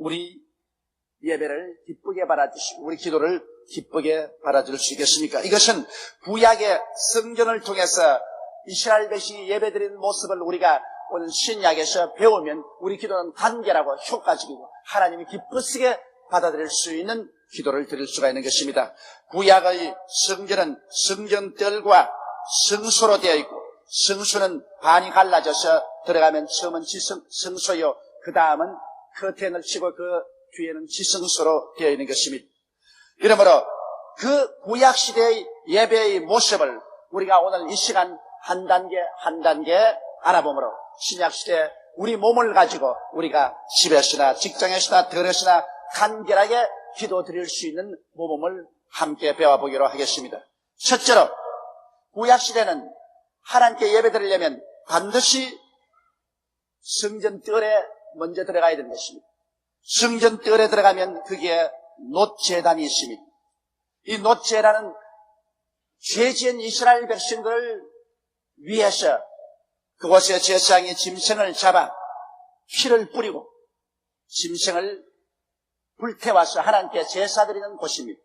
우리 예배를 기쁘게 받아주시고 우리 기도를 기쁘게 받아줄 수 있겠습니까? 이것은 구약의 성전을 통해서 이스라엘 백성이 예배드리는 모습을 우리가 오늘 신약에서 배우면 우리 기도는 간결하고 효과적이고 하나님이 기쁘시게 받아들일 수 있는 기도를 드릴 수가 있는 것입니다. 구약의 성전은 성전들과 성소로 되어 있고 성소는 반이 갈라져서 들어가면 처음은 성소요, 그 다음은 커튼을 치고 그 뒤에는 지성소로 되어 있는 것입니다. 그러므로 그 구약시대의 예배의 모습을 우리가 오늘 이 시간 한 단계 한 단계 알아보므로 신약시대 우리 몸을 가지고 우리가 집에서나 직장에서나 들에서나 간결하게 기도 드릴 수 있는 모범을 함께 배워보기로 하겠습니다. 첫째로 구약시대는 하나님께 예배 드리려면 반드시 성전뜰에 먼저 들어가야 되는 것입니다. 성전뜰에 들어가면 거기에 놋제단이 있습니다. 이 놋제단은 죄지은 이스라엘 백성들을 위해서 그곳에 제사장이 짐승을 잡아 피를 뿌리고 짐승을 불태워서 하나님께 제사 드리는 곳입니다.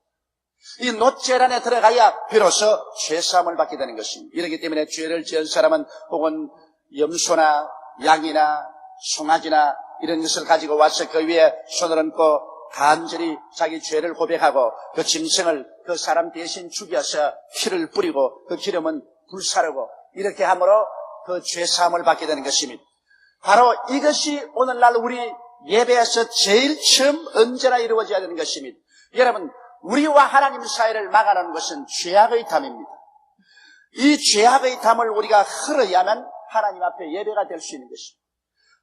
이 놋제단에 들어가야 비로소 죄사함을 받게 되는 것입니다. 이렇기 때문에 죄를 지은 사람은 혹은 염소나 양이나 송아지나 이런 것을 가지고 와서 그 위에 손을 얹고 간절히 자기 죄를 고백하고 그 짐승을 그 사람 대신 죽여서 피를 뿌리고 그 기름은 불사르고 이렇게 함으로 그 죄사함을 받게 되는 것입니다. 바로 이것이 오늘날 우리 예배에서 제일 처음 언제나 이루어져야 되는 것입니다. 여러분, 우리와 하나님 사이를 막아놓은 것은 죄악의 담입니다. 이 죄악의 담을 우리가 흘러야만 하나님 앞에 예배가 될 수 있는 것입니다.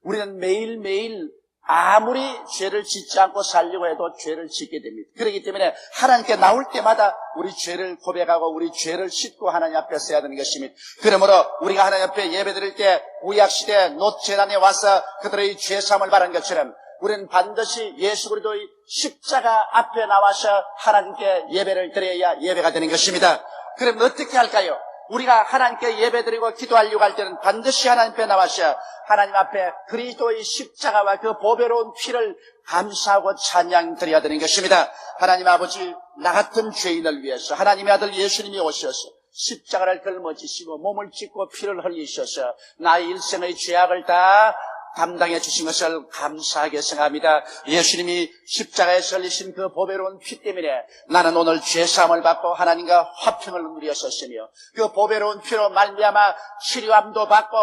우리는 매일매일 아무리 죄를 짓지 않고 살려고 해도 죄를 짓게 됩니다. 그렇기 때문에 하나님께 나올 때마다 우리 죄를 고백하고 우리 죄를 씻고 하나님 앞에 서야 되는 것입니다. 그러므로 우리가 하나님 앞에 예배드릴 때 구약시대 놋제단에 와서 그들의 죄사함을 받은 것처럼 우리는 반드시 예수 그리스도의 십자가 앞에 나와서 하나님께 예배를 드려야 예배가 되는 것입니다. 그럼 어떻게 할까요? 우리가 하나님께 예배드리고 기도하려고 할 때는 반드시 하나님 앞에 나와서 하나님 앞에 그리스도의 십자가와 그 보배로운 피를 감사하고 찬양드려야 되는 것입니다. 하나님 아버지, 나 같은 죄인을 위해서 하나님의 아들 예수님이 오셔서 십자가를 걸머지시고 몸을 찢고 피를 흘리셔서 나의 일생의 죄악을 다 담당해 주신 것을 감사하게 생각합니다. 예수님이 십자가에 흘리신 그 보배로운 피 때문에 나는 오늘 죄사함을 받고 하나님과 화평을 누렸었으며 그 보배로운 피로 말미암아 치료함도 받고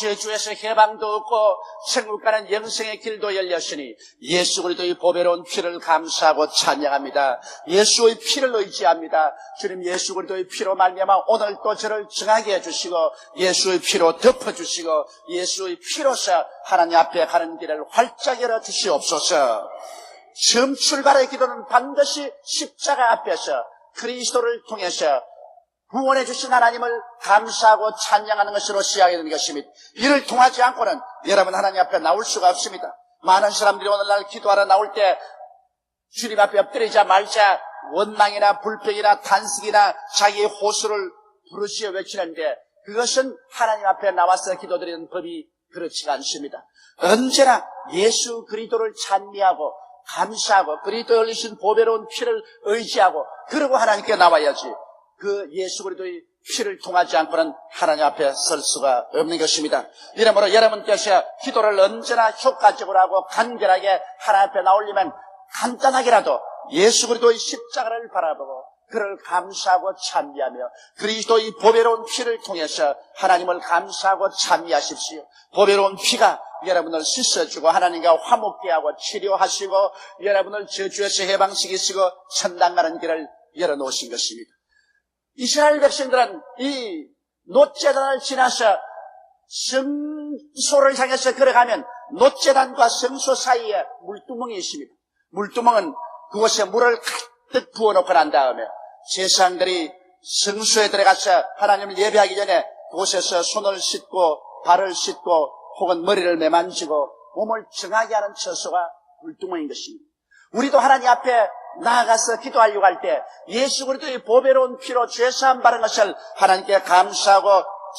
저주에서 해방도 얻고 천국 가는 영생의 길도 열렸으니 예수 그리스도의 보배로운 피를 감사하고 찬양합니다. 예수의 피를 의지합니다. 주님, 예수 그리스도의 피로 말미암아 오늘 또 저를 정하게 해주시고 예수의 피로 덮어주시고 예수의 피로서 하나님 앞에 가는 길을 활짝 열어 주시옵소서. 처음 출발의 기도는 반드시 십자가 앞에서 그리스도를 통해서 구원해 주신 하나님을 감사하고 찬양하는 것으로 시작하게 되는 것입니다. 이를 통하지 않고는 여러분 하나님 앞에 나올 수가 없습니다. 많은 사람들이 오늘날 기도하러 나올 때 주님 앞에 엎드리자 말자 원망이나 불평이나 탄식이나 자기의 호소를 부르시어 외치는데 그것은 하나님 앞에 나와서 기도드리는 법이 그렇지가 않습니다. 언제나 예수 그리스도를 찬미하고 감사하고 그리스도에 흘리신 보배로운 피를 의지하고 그러고 하나님께 나와야지 그 예수 그리스도의 피를 통하지 않고는 하나님 앞에 설 수가 없는 것입니다. 이러므로 여러분께서 기도를 언제나 효과적으로 하고 간결하게 하나님 앞에 나오려면 간단하게라도 예수 그리스도의 십자가를 바라보고 그를 감사하고 찬미하며 그리스도의 보배로운 피를 통해서 하나님을 감사하고 찬미하십시오. 보배로운 피가 여러분을 씻어주고 하나님과 화목케 하고 치료하시고 여러분을 저주에서 해방시키시고 천당 가는 길을 열어놓으신 것입니다. 이스라엘 백성들은 이 놋제단을 지나서 성소를 향해서 걸어가면 놋제단과 성소 사이에 물두멍이 있습니다. 물두멍은 그곳에 물을 가득 부어놓고 난 다음에 제사장들이 성소에 들어가서 하나님을 예배하기 전에 그곳에서 손을 씻고 발을 씻고 혹은 머리를 매만지고 몸을 정하게 하는 처소가 물두멍인 것입니다. 우리도 하나님 앞에 나아가서 기도하려고 할 때 예수 그리스도의 보배로운 피로 죄사함 받은 것을 하나님께 감사하고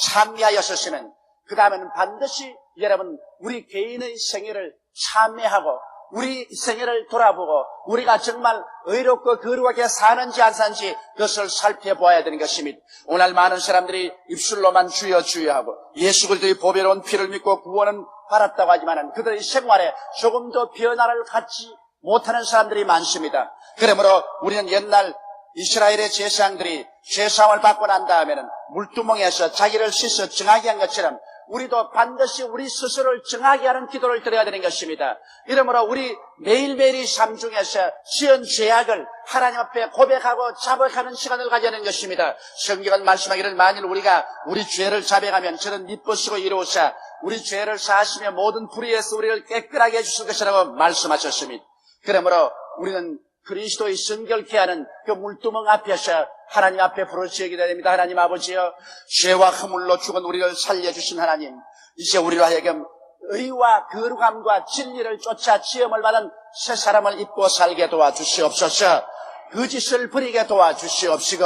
찬미하였으면 그 다음에는 반드시 여러분 우리 개인의 생애를 참회하고 우리 생애를 돌아보고 우리가 정말 의롭고 거룩하게 사는지 안 사는지 그것을 살펴보아야 되는 것입니다. 오늘 많은 사람들이 입술로만 주여 주여 하고 예수 그리스도의 보배로운 피를 믿고 구원은 받았다고 하지만 그들의 생활에 조금 더 변화를 갖지 못하는 사람들이 많습니다. 그러므로 우리는 옛날 이스라엘의 제사장들이 죄사함을 받고 난 다음에는 물두멍에서 자기를 씻어 정하게 한 것처럼 우리도 반드시 우리 스스로를 정하게 하는 기도를 드려야 되는 것입니다. 이러므로 우리 매일매일의 삶 중에서 지은 죄악을 하나님 앞에 고백하고 자복하는 시간을 가져야 하는 것입니다. 성경은 말씀하기를 만일 우리가 우리 죄를 자백하면 저는 미쁘시고 이로우사 우리 죄를 사하시며 모든 불의에서 우리를 깨끗하게 해주실 것이라고 말씀하셨습니다. 그러므로 우리는 그리스도의 성결케 하는 그 물두멍 앞에서 하나님 앞에 부르짖게 됩니다. 하나님 아버지여, 죄와 허물로 죽은 우리를 살려주신 하나님, 이제 우리로 하여금 의와 거룩함과 진리를 쫓아 지음을 받은 새 사람을 입고 살게 도와주시옵소서. 거짓을 버리게 도와주시옵시고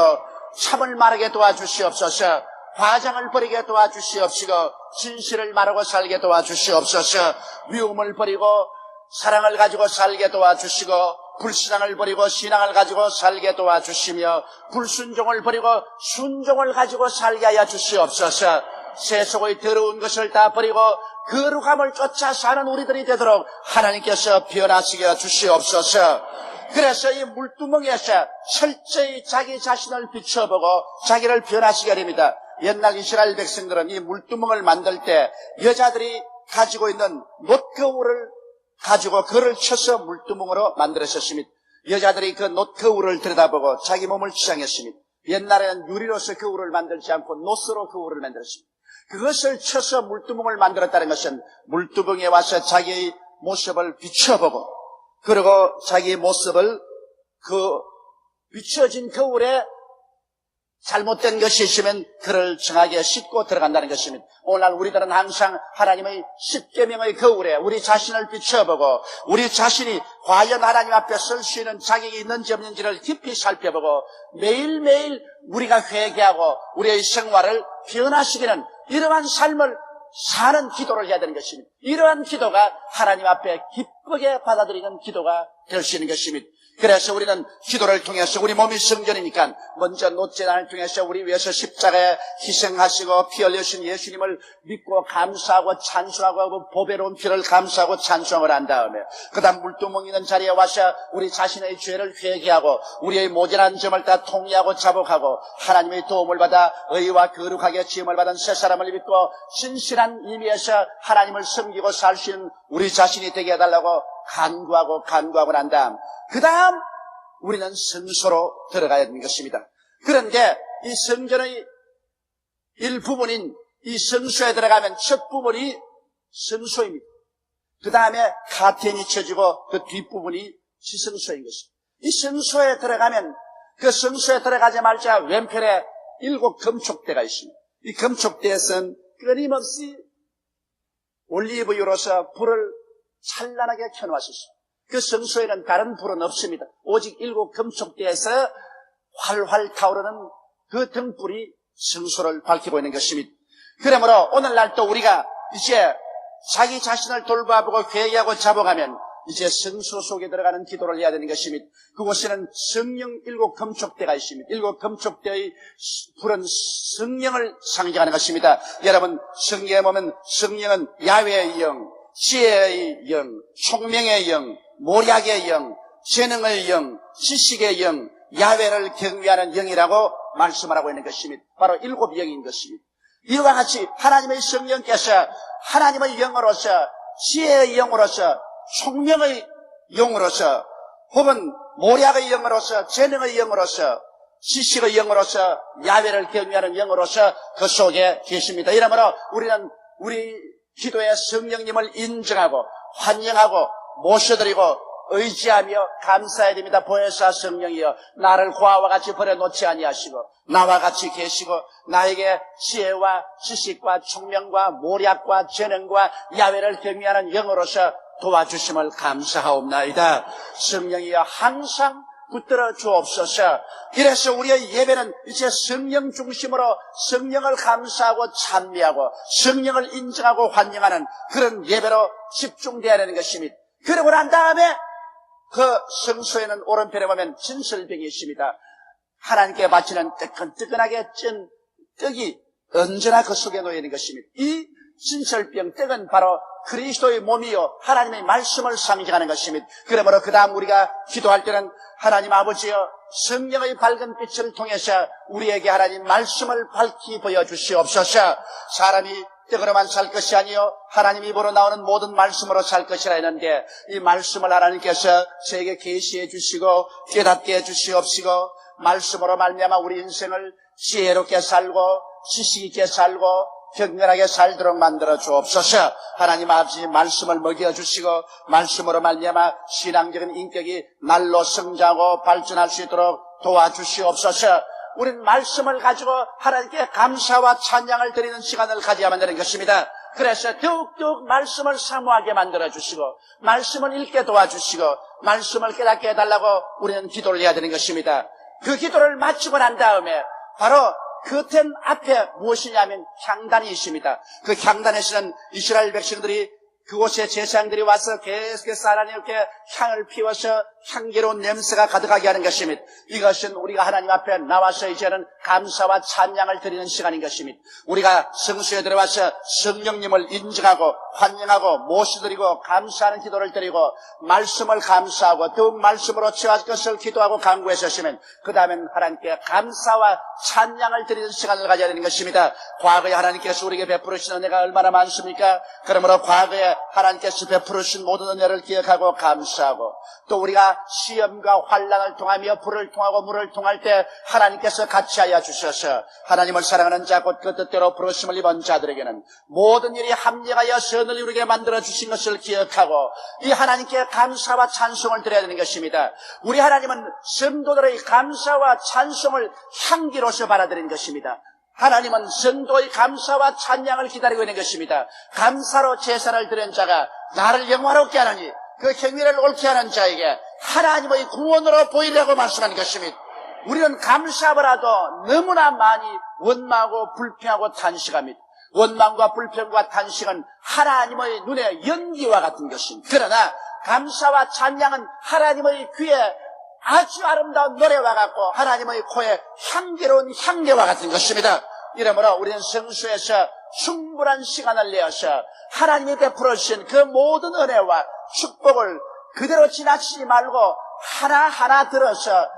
참을 말하게 도와주시옵소서. 과장을 버리게 도와주시옵시고 진실을 말하고 살게 도와주시옵소서. 미움을 버리고 사랑을 가지고 살게 도와주시고 불신앙을 버리고 신앙을 가지고 살게 도와주시며 불순종을 버리고 순종을 가지고 살게 하여 주시옵소서. 세속의 더러운 것을 다 버리고 거룩함을 쫓아 사는 우리들이 되도록 하나님께서 변화시켜 주시옵소서. 그래서 이 물두멍에서 철저히 자기 자신을 비춰보고 자기를 변화시켜야 됩니다. 옛날 이스라엘 백성들은 이 물두멍을 만들 때 여자들이 가지고 있는 놋거울을 가지고 그를 쳐서 물두멍으로 만들었습니다. 여자들이 그 놋거울을 들여다보고 자기 몸을 치장했습니다. 옛날에는 유리로서 거울을 만들지 않고 놋으로 거울을 만들었습니다. 그것을 쳐서 물두멍을 만들었다는 것은 물두멍에 와서 자기의 모습을 비춰보고 그리고 자기의 모습을 그 비춰진 거울에 잘못된 것이 있으면 그를 정하게 씻고 들어간다는 것입니다. 오늘날 우리들은 항상 하나님의 십계명의 거울에 우리 자신을 비춰보고 우리 자신이 과연 하나님 앞에 설 수 있는 자격이 있는지 없는지를 깊이 살펴보고 매일매일 우리가 회개하고 우리의 생활을 변화시키는 이러한 삶을 사는 기도를 해야 되는 것입니다. 이러한 기도가 하나님 앞에 기쁘게 받아들이는 기도가 될 수 있는 것입니다. 그래서 우리는 기도를 통해서 우리 몸이 성전이니까 먼저 놋제단을 통해서 우리 위해서 십자가에 희생하시고 피 흘리신 예수님을 믿고 감사하고 찬송하고 보배로운 피를 감사하고 찬송을 한 다음에 그 다음 물두멍 있는 자리에 와서 우리 자신의 죄를 회개하고 우리의 모자란 점을 다 통리하고 자복하고 하나님의 도움을 받아 의와 거룩하게 지음을 받은 새 사람을 믿고 진실한 의미에서 하나님을 섬기고 살 수 있는 우리 자신이 되게 해달라고 간구하고 난 다음 그 다음 우리는 성소로 들어가야 되는 것입니다. 그런데 이 성전의 일부분인 이 성소에 들어가면 첫 부분이 성소입니다. 그 다음에 카텐이 쳐지고 그 뒷부분이 지성소인 것입니다. 이 성소에 들어가면 그 성소에 들어가자마자 왼편에 7 금촉대가 있습니다. 이 금촉대에서는 끊임없이 올리브유로서 불을 찬란하게 켜놓았습니다. 그 성소에는 다른 불은 없습니다. 오직 7 금촉대에서 활활 타오르는 그 등불이 성소를 밝히고 있는 것입니다. 그러므로 오늘날 또 우리가 이제 자기 자신을 돌봐보고 회개하고 자복하면 이제 성소 속에 들어가는 기도를 해야 되는 것입니다. 그곳에는 성령 7 금촉대가 있습니다. 7 금촉대의 불은 성령을 상징하는 것입니다. 여러분 성경에 보면 성령은 야훼의 영, 지혜의 영, 총명의 영, 모략의 영, 재능의 영, 지식의 영, 야훼를 경외하는 영이라고 말씀을 하고 있는 것입니다. 바로 7 영인 것입니다. 이와 같이 하나님의 성령께서 하나님의 영으로서 지혜의 영으로서 총명의 영으로서 혹은 모략의 영으로서 재능의 영으로서 지식의 영으로서 야훼를 경외하는 영으로서 그 속에 계십니다. 이러므로 우리는 우리 기도의 성령님을 인정하고 환영하고 모셔드리고 의지하며 감사해야 됩니다. 보혜사 성령이여 나를 고아와 같이 버려놓지 아니하시고 나와 같이 계시고 나에게 지혜와 지식과 총명과 모략과 재능과 야훼를 경외하는 영으로서 도와주심을 감사하옵나이다. 성령이여 항상 붙들어 주옵소서. 이래서 우리의 예배는 이제 성령 중심으로 성령을 감사하고 찬미하고 성령을 인정하고 환영하는 그런 예배로 집중되어야 하는 것입니다. 그러고 난 다음에 그 성소에는 오른편에 보면 진설병이 있습니다. 하나님께 바치는 뜨끈뜨끈하게 찐 떡이 언제나 그 속에 놓여 있는 것입니다. 이 진설병 떡은 바로 그리스도의 몸이요 하나님의 말씀을 상징하는 것입니다. 그러므로 그 다음 우리가 기도할 때는 하나님 아버지여 성령의 밝은 빛을 통해서 우리에게 하나님 말씀을 밝히 보여주시옵소서. 사람이 떡으로만 살 것이 아니요 하나님 입으로 나오는 모든 말씀으로 살 것이라 했는데 이 말씀을 하나님께서 저에게 계시해 주시고 깨닫게 해 주시옵시고 말씀으로 말미암아 우리 인생을 지혜롭게 살고 지식 있게 살고 경건하게 살도록 만들어 주옵소서. 하나님 아버지 말씀을 먹여주시고 말씀으로 말미암아 신앙적인 인격이 날로 성장하고 발전할 수 있도록 도와주시옵소서. 우리는 말씀을 가지고 하나님께 감사와 찬양을 드리는 시간을 가져야만 되는 것입니다. 그래서 더욱더욱 말씀을 사모하게 만들어주시고 말씀을 읽게 도와주시고 말씀을 깨닫게 해달라고 우리는 기도를 해야 되는 것입니다. 그 기도를 마치고 난 다음에 바로 그 tent 앞에 무엇이냐면 향단이 있습니다. 그 향단에서는 이스라엘 백성들이 그곳에 제사장들이 와서 계속해서 하나님 이렇게 향을 피워서 향기로운 냄새가 가득하게 하는 것입니다. 이것은 우리가 하나님 앞에 나와서 이제는 감사와 찬양을 드리는 시간인 것입니다. 우리가 성수에 들어와서 성령님을 인정하고 환영하고 모시드리고 감사하는 기도를 드리고 말씀을 감사하고 더욱 말씀으로 채워질 것을 기도하고 간구했었으면 그 다음엔 하나님께 감사와 찬양을 드리는 시간을 가져야 되는 것입니다. 과거에 하나님께서 우리에게 베풀으신 은혜가 얼마나 많습니까? 그러므로 과거에 하나님께서 베풀으신 모든 은혜를 기억하고 감사하고 또 우리가 시험과 환난을 통하며 불을 통하고 물을 통할 때 하나님께서 같이하여 주셔서 하나님을 사랑하는 자 곧 그 뜻대로 부르심을 입은 자들에게는 모든 일이 합력하여 선을 이루게 만들어 주신 것을 기억하고 이 하나님께 감사와 찬송을 드려야 되는 것입니다. 우리 하나님은 성도들의 감사와 찬송을 향기로서 받아들인 것입니다. 하나님은 성도의 감사와 찬양을 기다리고 있는 것입니다. 감사로 제사를 드린 자가 나를 영화롭게 하느니 그 행위를 옳게 하는 자에게 하나님의 구원으로 보이려고 말씀하는 것입니다. 우리는 감사하더라도 너무나 많이 원망하고 불평하고 탄식합니다. 원망과 불평과 탄식은 하나님의 눈에 연기와 같은 것입니다. 그러나 감사와 찬양은 하나님의 귀에 아주 아름다운 노래와 같고 하나님의 코에 향기로운 향기와 같은 것입니다. 이러므로 우리는 성수에서 충분한 시간을 내어서 하나님이 베풀어 주신 그 모든 은혜와 축복을 그대로 지나치지 말고 하나하나 들어서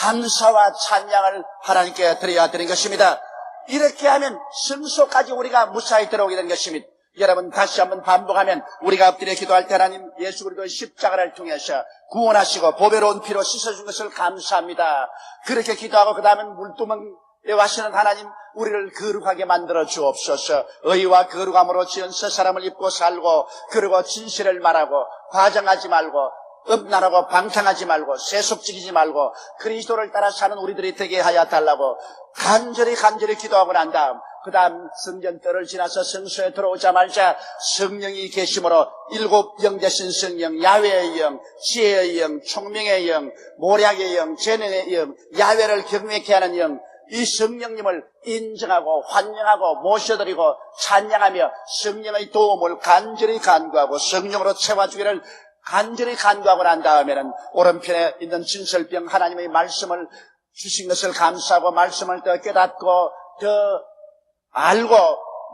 감사와 찬양을 하나님께 드려야 되는 것입니다. 이렇게 하면 성소까지 우리가 무사히 들어오게 되는 것입니다. 여러분 다시 한번 반복하면 우리가 엎드려 기도할 때 하나님 예수 그리스도의 십자가를 통해서 구원하시고 보배로운 피로 씻어준 것을 감사합니다. 그렇게 기도하고 그 다음에 물두멍에 와시는 하나님 우리를 거룩하게 만들어 주옵소서. 의와 거룩함으로 지은 새 사람을 입고 살고 그리고 진실을 말하고 과장하지 말고 음란하고 방탕하지 말고 세속지기지 말고 그리스도를 따라 사는 우리들이 되게 하여 달라고 간절히 기도하고 난 다음 그 다음 성전뜰을 지나서 성소에 들어오자마자 성령이 계심으로 일곱 영 되신 성령, 야훼의 영, 지혜의 영, 총명의 영, 모략의 영, 재능의 영, 야훼를 경외케 하는 영, 이 성령님을 인정하고 환영하고 모셔드리고 찬양하며 성령의 도움을 간절히 간구하고 성령으로 채워주기를 간절히 간구하고 난 다음에는 오른편에 있는 진설병 하나님의 말씀을 주신 것을 감사하고 말씀을 더 깨닫고 더 알고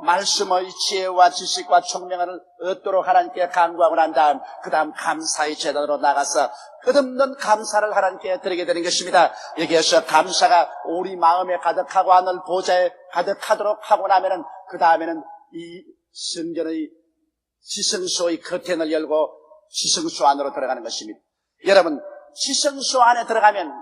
말씀의 지혜와 지식과 총명을 얻도록 하나님께 간구하고 난 다음 그 다음 감사의 제단으로 나가서 끝없는 감사를 하나님께 드리게 되는 것입니다. 여기에서 감사가 우리 마음에 가득하고 하늘 보좌에 가득하도록 하고 나면은 그 다음에는 이 성전의 지성소의 커튼을 열고 지성소 안으로 들어가는 것입니다. 여러분 지성소 안에 들어가면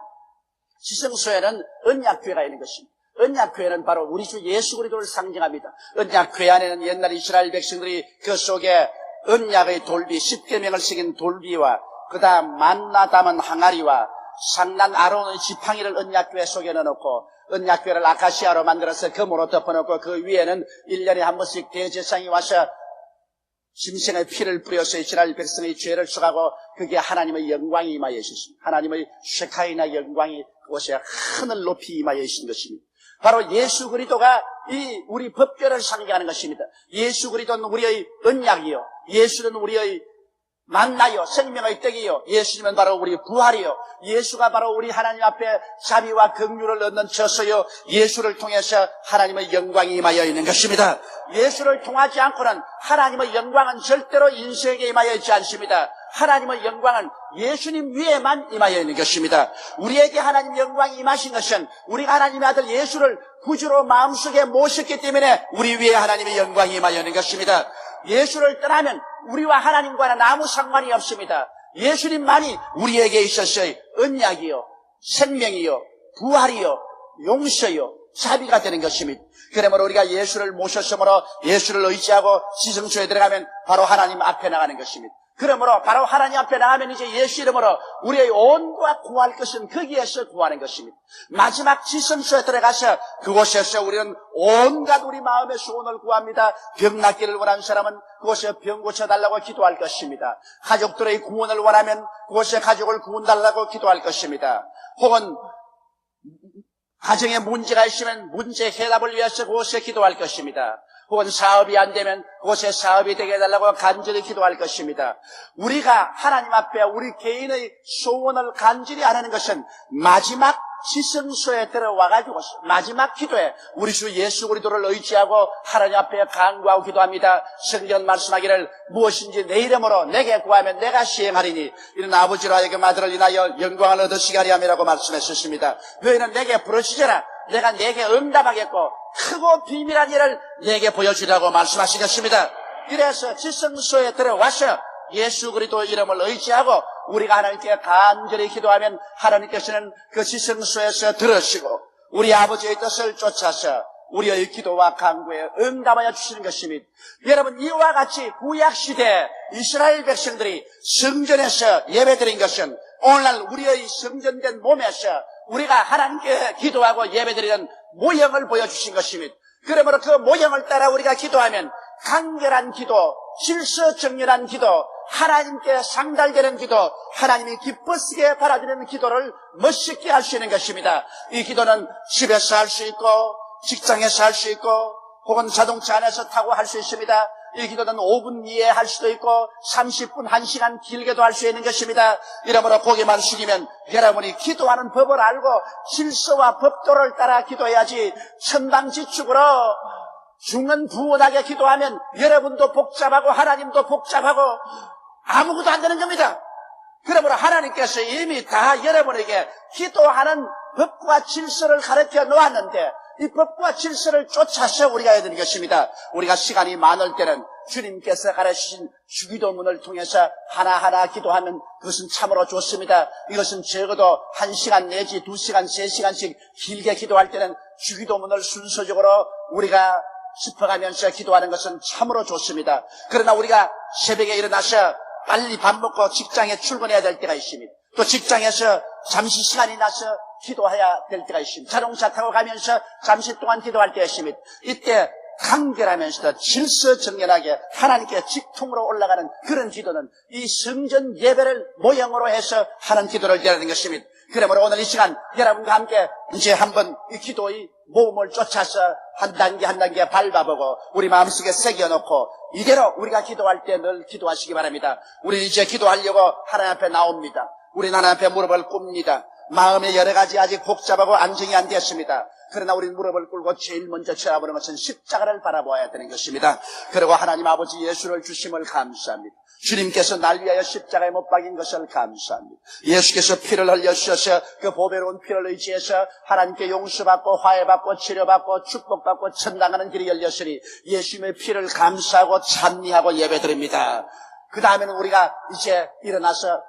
지성소에는 언약궤가 있는 것입니다. 언약궤는 바로 우리 주 예수 그리스도를 상징합니다. 언약궤 안에는 옛날 이스라엘 백성들이 그 속에 언약의 돌비, 십계명을 새긴 돌비와 그 다음 만나 담은 항아리와 상난 아론의 지팡이를 언약궤 속에 넣어놓고 언약궤를 아카시아로 만들어서 금으로 덮어놓고 그 위에는 1년에 한 번씩 대제사장이 와서 짐승의 피를 뿌려서 이스라엘 백성의 죄를 쏟아고 그게 하나님의 영광이 임하여 있습니다. 하나님의 쉐카이나 영광이 그곳에 하늘 높이 임하여 있는 것입니다. 바로 예수 그리스도가 이 우리 법궤를 상징하는 것입니다. 예수 그리스도는 우리의 언약이요, 예수는 우리의 만나요. 생명의 떡이요. 예수님은 바로 우리 부활이요. 예수가 바로 우리 하나님 앞에 자비와 긍휼을 얻는 처소요. 예수를 통해서 하나님의 영광이 임하여 있는 것입니다. 예수를 통하지 않고는 하나님의 영광은 절대로 인생에게 임하여 있지 않습니다. 하나님의 영광은 예수님 위에만 임하여 있는 것입니다. 우리에게 하나님 영광이 임하신 것은 우리가 하나님의 아들 예수를 구주로 마음속에 모셨기 때문에 우리 위에 하나님의 영광이 임하여 있는 것입니다. 예수를 떠나면 우리와 하나님과는 아무 상관이 없습니다. 예수님만이 우리에게 있어서의 언약이요, 생명이요, 부활이요, 용서요, 자비가 되는 것입니다. 그러므로 우리가 예수를 모셨으므로 예수를 의지하고 지성소에 들어가면 바로 하나님 앞에 나가는 것입니다. 그러므로 바로 하나님 앞에 나가면 이제 예수 이름으로 우리의 온과 구할 것은 거기에서 구하는 것입니다. 마지막 지성소에 들어가서 그곳에서 우리는 온갖 우리 마음의 소원을 구합니다. 병 낫기를 원하는 사람은 그곳에 병 고쳐달라고 기도할 것입니다. 가족들의 구원을 원하면 그곳에 가족을 구원달라고 기도할 것입니다. 혹은 가정에 문제가 있으면 문제 해답을 위해서 그곳에 기도할 것입니다. 혹은 사업이 안 되면 그곳에 사업이 되게 해달라고 간절히 기도할 것입니다. 우리가 하나님 앞에 우리 개인의 소원을 간절히 안 하는 것은 마지막 지성소에 들어와가지고 마지막 기도에 우리 주 예수 그리스도를 의지하고 하나님 앞에 간구하고 기도합니다. 성경 말씀하기를 무엇인지 내 이름으로 내게 구하면 내가 시행하리니 이는 아버지로 하여금 아들을 인하여 영광을 얻으시게 하리 함이라고 말씀했었습니다. 너희는 내게 부르시잖아. 내가 내게 응답하겠고 크고 비밀한 일을 내게 보여주라고 말씀하시겠습니다. 그래서 지성소에 들어와서 예수 그리스도 이름을 의지하고 우리가 하나님께 간절히 기도하면 하나님께서는 그 지성소에서 들으시고 우리 아버지의 뜻을 쫓아서 우리의 기도와 간구에 응답하여 주시는 것입니다. 여러분, 이와 같이 구약시대 이스라엘 백성들이 성전에서 예배드린 것은 오늘날 우리의 성전된 몸에서 우리가 하나님께 기도하고 예배드리는 모형을 보여주신 것입니다. 그러므로 그 모형을 따라 우리가 기도하면 간결한 기도, 질서정연한 기도, 하나님께 상달되는 기도, 하나님이 기쁘시게 바라드리는 기도를 멋있게 할 수 있는 것입니다. 이 기도는 집에서 할 수 있고 직장에서 할 수 있고 혹은 자동차 안에서 타고 할 수 있습니다. 이 기도는 5분 이에 할 수도 있고 30분, 1시간 길게도 할 수 있는 것입니다. 이러므로 고개만 숙이면 여러분이 기도하는 법을 알고 질서와 법도를 따라 기도해야지 천방지축으로 중언부언하게 기도하면 여러분도 복잡하고 하나님도 복잡하고 아무것도 안 되는 겁니다. 그러므로 하나님께서 이미 다 여러분에게 기도하는 법과 질서를 가르쳐 놓았는데 이 법과 질서를 쫓아서 우리가 해야 되는 것입니다. 우리가 시간이 많을 때는 주님께서 가르치신 주기도문을 통해서 하나하나 기도하면 그것은 참으로 좋습니다. 이것은 적어도 1시간 내지 2시간, 3시간씩 길게 기도할 때는 주기도문을 순서적으로 우리가 짚어가면서 기도하는 것은 참으로 좋습니다. 그러나 우리가 새벽에 일어나서 빨리 밥 먹고 직장에 출근해야 될 때가 있습니다. 또 직장에서 잠시 시간이 나서 기도해야 될 때가 있습니다. 자동차 타고 가면서 잠시 동안 기도할 때가 있습니다. 이때 간결하면서도 질서정연하게 하나님께 직통으로 올라가는 그런 기도는 이 성전 예배를 모형으로 해서 하는 기도를 드리는 것입니다. 그러므로 오늘 이 시간 여러분과 함께 이제 한번 이 기도의 모험을 쫓아서 한 단계 한 단계 밟아보고 우리 마음속에 새겨놓고 이대로 우리가 기도할 때 늘 기도하시기 바랍니다. 우리 이제 기도하려고 하나님 앞에 나옵니다. 우리는 하나님 앞에 무릎을 꿇습니다. 마음에 여러 가지 아직 복잡하고 안정이 안 됐습니다. 그러나 우리는 무릎을 꿇고 제일 먼저 쳐다보는 것은 십자가를 바라보아야 되는 것입니다. 그리고 하나님 아버지 예수를 주심을 감사합니다. 주님께서 날 위하여 십자가에 못 박인 것을 감사합니다. 예수께서 피를 흘려주셔서 그 보배로운 피를 의지해서 하나님께 용서받고 화해받고 치료받고 축복받고 천당하는 길이 열렸으니 예수님의 피를 감사하고 찬미하고 예배드립니다. 그 다음에는 우리가 이제 일어나서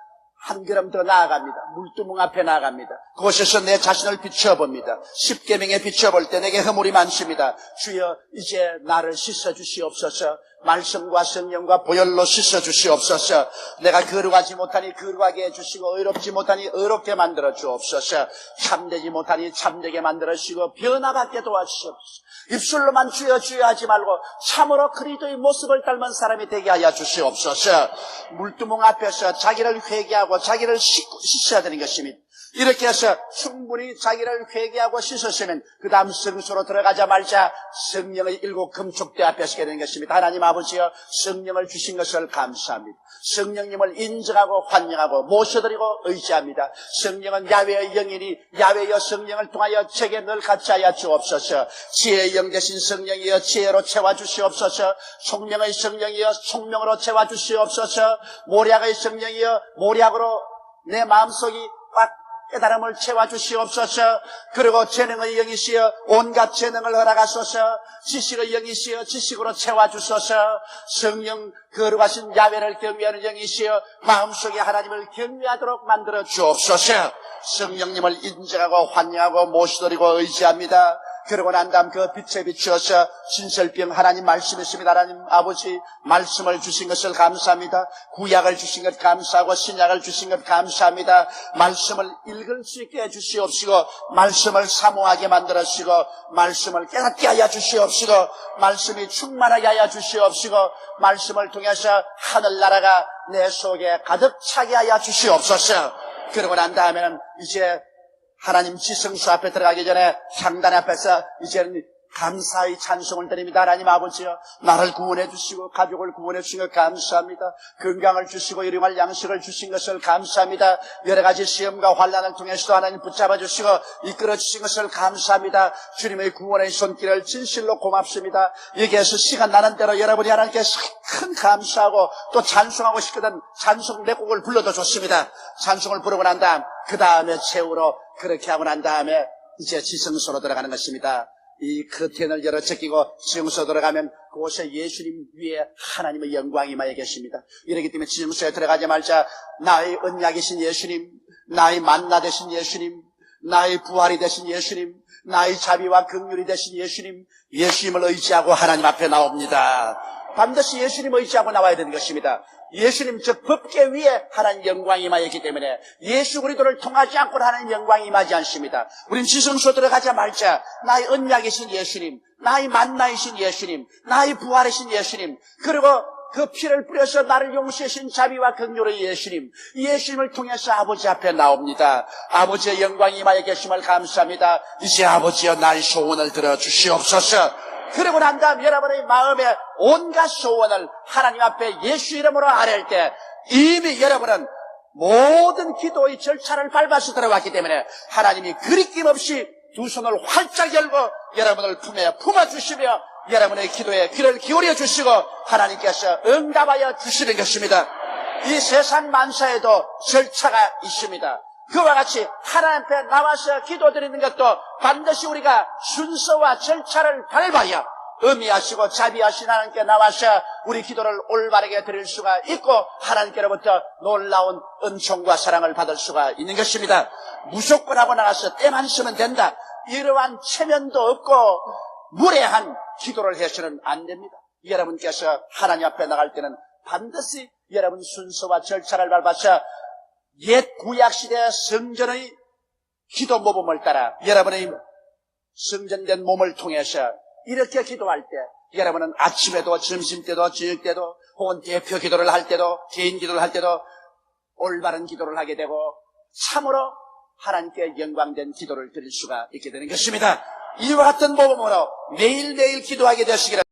한 걸음 더 나아갑니다. 물두멍 앞에 나아갑니다. 그곳에서 내 자신을 비춰봅니다. 십계명에 비춰볼 때 내게 허물이 많습니다. 주여 이제 나를 씻어주시옵소서. 말씀과 성령과 보혈로 씻어주시옵소서. 내가 거룩하지 못하니 거룩하게 해주시고 의롭지 못하니 의롭게 만들어 주옵소서. 참되지 못하니 참되게 만들어 주시고 변화받게 도와주시옵소서. 입술로만 주여 주여 하지 말고 참으로 그리스도의 모습을 닮은 사람이 되게 하여 주시옵소서. 물두멍 앞에서 자기를 회개하고 자기를 씻어야 되는 것입니다. 이렇게 해서 충분히 자기를 회개하고 씻었으면 그 다음 성소로 들어가자마자 성령의 일곱 금축대 앞에 서게 되는 것입니다. 하나님 아버지여, 성령을 주신 것을 감사합니다. 성령님을 인정하고 환영하고 모셔드리고 의지합니다. 성령은 야훼의 영이니 야훼여 성령을 통하여 제게 늘 같이 하여 주옵소서. 지혜의 영 되신 성령이여 지혜로 채워주시옵소서. 총명의 성령이여 총명으로 채워주시옵소서. 모략의 성령이여 모략으로 내 마음속이 꽉 깨달음을 채워주시옵소서. 그리고 재능의 영이시여 온갖 재능을 허락하소서. 지식의 영이시여 지식으로 채워주소서. 성령 거룩하신 야훼를 경외하는 영이시여 마음속에 하나님을 경외하도록 만들어 주옵소서. 성령님을 인정하고 환영하고 모시드리고 의지합니다. 그러고 난 다음 그 빛에 비추어서 신설병 하나님 말씀이십니다. 하나님 아버지 말씀을 주신 것을 감사합니다. 구약을 주신 것 감사하고 신약을 주신 것 감사합니다. 말씀을 읽을 수 있게 해주시옵시고 말씀을 사모하게 만들어주시고 말씀을 깨닫게 하여 주시옵시고 말씀이 충만하게 하여 주시옵시고 말씀을 통해서 하늘나라가 내 속에 가득 차게 하여 주시옵소서. 그러고 난 다음에는 이제 하나님 지성소 앞에 들어가기 전에 향단 앞에서 이제는 감사의 찬송을 드립니다. 하나님 아버지여, 나를 구원해 주시고 가족을 구원해 주신 것 감사합니다. 건강을 주시고 일용할 양식을 주신 것을 감사합니다. 여러 가지 시험과 환난을 통해서도 하나님 붙잡아 주시고 이끌어 주신 것을 감사합니다. 주님의 구원의 손길을 진실로 고맙습니다. 여기에서 시간 나는 대로 여러분이 하나님께 큰 감사하고 또 찬송하고 싶거든 찬송 내 곡을 불러도 좋습니다. 찬송을 부르고 난 다음 그 다음에 최후로 그렇게 하고 난 다음에 이제 지성소로 들어가는 것입니다. 이 커튼을 열어 제끼고 지성소에 들어가면 그곳에 예수님 위에 하나님의 영광이 임하여 계십니다. 이렇기 때문에 지성소에 들어가자마자 나의 언약이신 예수님, 나의 만나 되신 예수님, 나의 부활이 되신 예수님, 나의 자비와 긍휼이 되신 예수님, 예수님을 의지하고 하나님 앞에 나옵니다. 반드시 예수님 의지하고 나와야 되는 것입니다. 예수님 즉 법계 위에 하나님 영광이 임하였기 때문에 예수 그리스도를 통하지 않고는 하나님 영광이 임하지 않습니다. 우린 지성소 들어가자마자 나의 언약이신 예수님, 나의 만나이신 예수님, 나의 부활이신 예수님, 그리고 그 피를 뿌려서 나를 용서하신 자비와 긍휼의 예수님, 이 예수님을 통해서 아버지 앞에 나옵니다. 아버지의 영광이 임하여 계심을 감사합니다. 이제 아버지여 나의 소원을 들어주시옵소서. 그러고 난 다음 여러분의 마음에 온갖 소원을 하나님 앞에 예수 이름으로 아뢰할 때 이미 여러분은 모든 기도의 절차를 밟아서 들어왔기 때문에 하나님이 그리낌 없이 두 손을 활짝 열고 여러분을 품에 품어주시며 여러분의 기도에 귀를 기울여 주시고 하나님께서 응답하여 주시는 것입니다. 이 세상 만사에도 절차가 있습니다. 그와 같이 하나님 앞에 나와서 기도드리는 것도 반드시 우리가 순서와 절차를 밟아야 의미하시고 자비하신 하나님께 나와서 우리 기도를 올바르게 드릴 수가 있고 하나님께로부터 놀라운 은총과 사랑을 받을 수가 있는 것입니다. 무조건 하고 나가서 때만 있으면 된다. 이러한 체면도 없고 무례한 기도를 해서는 안 됩니다. 여러분께서 하나님 앞에 나갈 때는 반드시 여러분 순서와 절차를 밟아서 옛 구약시대 성전의 기도 모범을 따라 여러분의 성전된 몸을 통해서 이렇게 기도할 때 여러분은 아침에도 점심때도 저녁때도 혹은 대표 기도를 할 때도 개인 기도를 할 때도 올바른 기도를 하게 되고 참으로 하나님께 영광된 기도를 드릴 수가 있게 되는 것입니다. 이와 같은 모범으로 매일매일 기도하게 되시기를